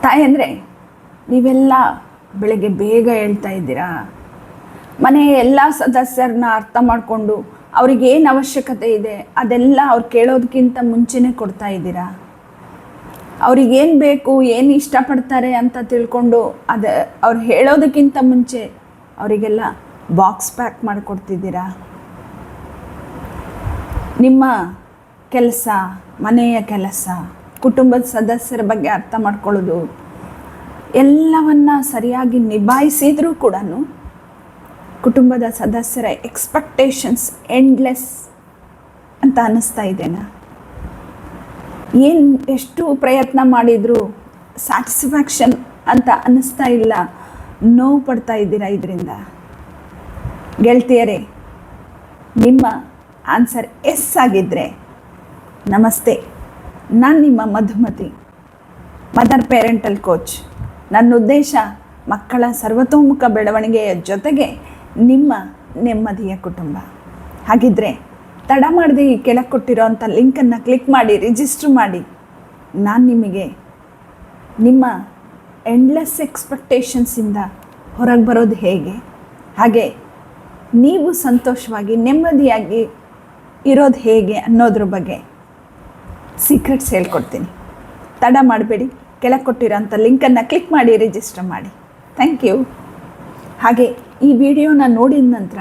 ತಾಯಂದರೆ ನೀವೆಲ್ಲ ಬೆಳಗ್ಗೆ ಬೇಗ ಹೇಳ್ತಾ ಇದ್ದೀರಾ, ಮನೆಯ ಎಲ್ಲ ಸದಸ್ಯರನ್ನ ಅರ್ಥ ಮಾಡಿಕೊಂಡು ಅವ್ರಿಗೇನು ಅವಶ್ಯಕತೆ ಇದೆ ಅದೆಲ್ಲ ಅವ್ರು ಕೇಳೋದಕ್ಕಿಂತ ಮುಂಚೆನೇ ಕೊಡ್ತಾ ಇದ್ದೀರಾ. ಅವ್ರಿಗೇನು ಬೇಕು, ಏನು ಇಷ್ಟಪಡ್ತಾರೆ ಅಂತ ತಿಳ್ಕೊಂಡು ಅವ್ರು ಹೇಳೋದಕ್ಕಿಂತ ಮುಂಚೆ ಅವರಿಗೆಲ್ಲ ಬಾಕ್ಸ್ ಪ್ಯಾಕ್ ಮಾಡಿಕೊಡ್ತಿದ್ದೀರಾ. ನಿಮ್ಮ ಕೆಲಸ, ಮನೆಯ ಕೆಲಸ, ಕುಟುಂಬದ ಸದಸ್ಯರ ಬಗ್ಗೆ ಅರ್ಥ ಮಾಡ್ಕೊಳ್ಳೋದು ಎಲ್ಲವನ್ನ ಸರಿಯಾಗಿ ನಿಭಾಯಿಸಿದರೂ ಕೂಡ ಕುಟುಂಬದ ಸದಸ್ಯರ ಎಕ್ಸ್ಪೆಕ್ಟೇಷನ್ಸ್ ಎಂಡ್ಲೆಸ್ ಅಂತ ಅನ್ನಿಸ್ತಾ ಇದೆನಾ? ಎಷ್ಟು ಪ್ರಯತ್ನ ಮಾಡಿದರೂ ಸ್ಯಾಟಿಸ್ಫ್ಯಾಕ್ಷನ್ ಅಂತ ಅನ್ನಿಸ್ತಾ ಇಲ್ಲ, ನೋವು ಪಡ್ತಾ ಇದ್ದೀರಾ ಇದರಿಂದ. ಗೆಳತಿಯರೇ, ನಿಮ್ಮ ಆನ್ಸರ್ ಎಸ್ ಆಗಿದ್ದರೆ ನಮಸ್ತೆ. ನಾನು ನಿಮ್ಮ ಮಧುಮತಿ, ಮದರ್ ಪೇರೆಂಟಲ್ ಕೋಚ್. ನನ್ನ ಉದ್ದೇಶ ಮಕ್ಕಳ ಸರ್ವತೋಮುಖ ಬೆಳವಣಿಗೆಯ ಜೊತೆಗೆ ನಿಮ್ಮ ನೆಮ್ಮದಿಯ ಕುಟುಂಬ. ಹಾಗಿದ್ದರೆ ತಡ ಮಾಡದೆ ಈ ಕೆಳಗೆ ಕೊಟ್ಟಿರೋಂಥ ಲಿಂಕನ್ನು ಕ್ಲಿಕ್ ಮಾಡಿ ರಿಜಿಸ್ಟರ್ ಮಾಡಿ. ನಾನು ನಿಮಗೆ ನಿಮ್ಮ ಎಂಡ್ಲೆಸ್ ಎಕ್ಸ್ಪೆಕ್ಟೇಷನ್ಸಿಂದ ಹೊರಗೆ ಬರೋದು ಹೇಗೆ, ಹಾಗೆ ನೀವು ಸಂತೋಷವಾಗಿ ನೆಮ್ಮದಿಯಾಗಿ ಇರೋದು ಹೇಗೆ ಅನ್ನೋದ್ರ ಬಗ್ಗೆ ಸೀಕ್ರೆಟ್ಸ್ ಹೇಳ್ಕೊಡ್ತೀನಿ. ತಡ ಮಾಡಬೇಡಿ, ಕೆಳಗೆ ಕೊಟ್ಟಿರೋಂಥ ಲಿಂಕನ್ನು ಕ್ಲಿಕ್ ಮಾಡಿ ರಿಜಿಸ್ಟರ್ ಮಾಡಿ. Thank you. ಹಾಗೆ ಈ ವಿಡಿಯೋನ ನೋಡಿದ ನಂತರ